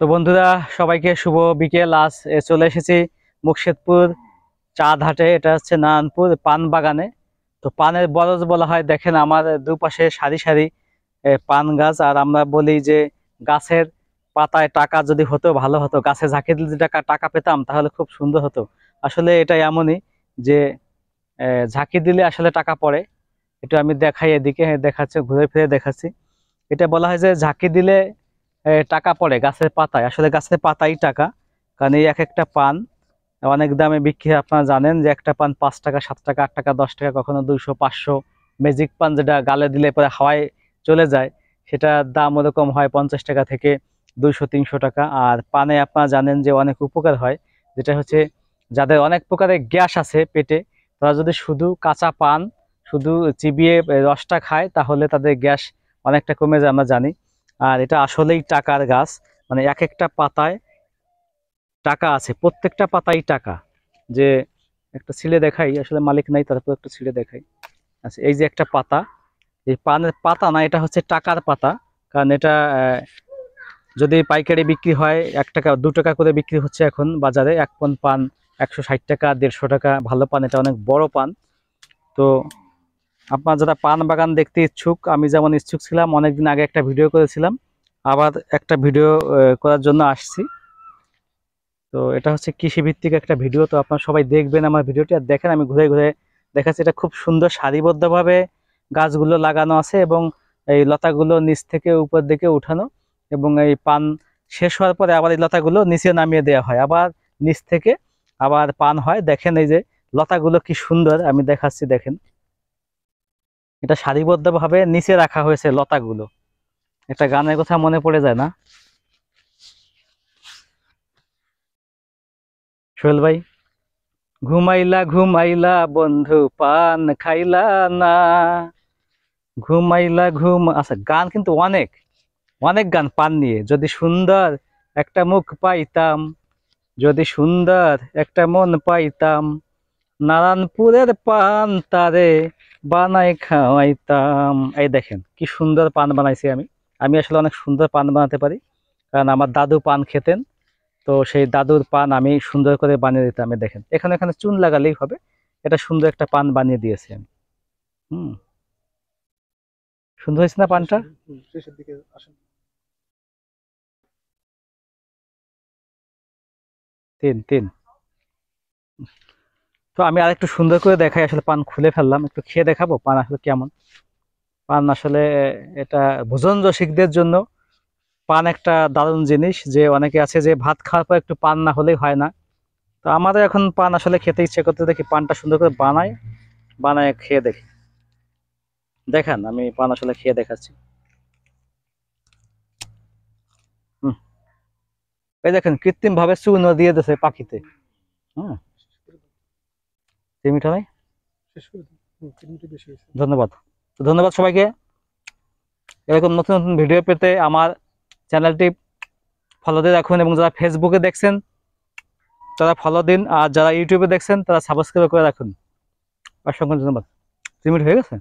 তো বন্ধুরা, সবাইকে শুভ বিকেল। আজ চলে এসেছি মুকশেদপুর চাঁদ হাটে। এটা হচ্ছে নারায়ণপুর পান বাগানে। তো পানের বরজ বলা হয়। দেখেন আমার দুপাশে সারি সারি পান গাছ। আর আমরা বলি যে গাছের পাতায় টাকা যদি হতো ভালো হতো, গাছে ঝাঁকি দিলে যদি টাকা টাকা পেতাম তাহলে খুব সুন্দর হতো। আসলে এটা এমনই যে ঝাঁকি দিলে আসলে টাকা পড়ে। এটা আমি দেখাই, এদিকে দেখাচ্ছে, ঘুরে ফিরে দেখাচ্ছি। এটা বলা হয় যে ঝাঁকি দিলে টাকা পড়ে গাছের পাতায়। আসলে গাছের পাতাই টাকা, কারণ এই এক একটা পান অনেক দামে বিক্রি হয়। আপনারা জানেন যে একটা পান 5 টাকা, 7 টাকা, 8 টাকা, 10 টাকা, কখনো 200, 500। ম্যাজিক পান যেটা গালে দিলে পরে হাওয়ায় চলে যায়, সেটার দাম ওরকম হয় 50 টাকা থেকে 200-300 টাকা। আর পানে আপনারা জানেন যে অনেক উপকার হয়, যেটা হচ্ছে যাদের অনেক প্রকারের গ্যাস আছে পেটে, তারা যদি শুধু কাঁচা পান শুধু চিবিয়ে রসটা খায় তাহলে তাদের গ্যাস অনেকটা কমে যায়, আমরা জানি। আর এটা আসলেই টাকার গাছ, মানে এক একটা পাতায় টাকা আছে, প্রত্যেকটা পাতাই টাকা। যে একটা ছিলে দেখাই, আসলে মালিক নাই, তারপর একটা ছিলে দেখাই। আচ্ছা, এই যে একটা পাতা, এই পানের পাতা না, এটা হচ্ছে টাকার পাতা। কারণ এটা যদি পাইকারি বিক্রি হয় 1 টাকা 2 টাকা করে বিক্রি হচ্ছে এখন বাজারে। এক পন পান 160 টাকা, 150 টাকা। ভালো পান, এটা অনেক বড় পান। তো আপনার যারা পান বাগান দেখতে ইচ্ছুক, আমি যেমন ইচ্ছুক ছিলাম, অনেকদিন আগে একটা ভিডিও করেছিলাম, আবার একটা ভিডিও করার জন্য আসছি। তো এটা হচ্ছে কৃষি ভিত্তিক একটা ভিডিও। তো আপনারা সবাই দেখবেন আমার ভিডিওটি, আর দেখেন আমি ঘুরে ঘুরে দেখাচ্ছি। এটা খুব সুন্দর সারিবদ্ধভাবে গাছগুলো লাগানো আছে, এবং এই লতাগুলো নিচ থেকে উপর দিকে উঠানো, এবং এই পান শেষ হওয়ার পরে আবার এই লতাগুলো নিচে নামিয়ে দেওয়া হয়, আবার নিচ থেকে আবার পান হয়। দেখেন এই যে লতাগুলো কি সুন্দর, আমি দেখাচ্ছি দেখেন। এটা সারিবদ্ধভাবে নিচে রাখা হয়েছে লতাগুলো। একটা গানের কথা মনে পড়ে যায় না সোহেল ভাই? ঘুমাইলা ঘুমাইলা বন্ধু পান খাইলা না, ঘুমাইলা আচ্ছা, গান কিন্তু অনেক অনেক গান পান নিয়ে। যদি সুন্দর একটা মুখ পাইতাম, যদি সুন্দর একটা মন পাইতাম, নারায়ণপুরের পান তারে বানাই খাওয়াইতাম। এই দেখেন কি সুন্দর পান বানাইছি আমি। আমি আসলে অনেক সুন্দর পান বানাতে পারি, কারণ আমার দাদু পান খেতেন। তো সেই দাদুর পান আমি সুন্দর করে বানিয়ে দিতাম। এই দেখেন, এখানে এখানে চুন লাগালেই হবে। এটা সুন্দর একটা পান বানিয়ে দিয়েছি আমি। হুম, সুন্দর হয়েছে না পানটা? শেষের দিকে আসেন। তিন তিন। তো আমি আর একটু সুন্দর করে দেখাই। আসলে পান খুলে ফেললাম, একটু খেয়ে দেখাবো পান আসলে কেমন। পান আসলে এটা ভোজন রসিকদের জন্য পান একটা দারুণ জিনিস। যে অনেকে আছে যে ভাত খাওয়ার পর একটু পান না হলেই হয় না। তো আমাদের এখন পান আসলে খেতে ইচ্ছে করতে, দেখি পানটা সুন্দর করে বানাই, বানায় খেয়ে দেখি। দেখেন আমি পান আসলে খেয়ে দেখাচ্ছি। হুম, এই দেখেন কৃত্রিম ভাবে চূর্ণ দিয়ে দিয়েছে পাখিতে। হ্যাঁ, মিঠা নাই। শেষ করে দিন। 3 মিনিট বেশি হয়েছে। ধন্যবাদ। তো ধন্যবাদ সবাইকে। এরকম নতুন নতুন ভিডিও পেতে আমার চ্যানেলটি ফলো দিয়ে রাখুন, এবং যারা ফেসবুকে দেখছেন তারা ফলো দিন, আর যারা ইউটিউবে দেখছেন তারা সাবস্ক্রাইব করে রাখুন। অসংখ্য ধন্যবাদ। 3 মিনিট হয়ে গেছে।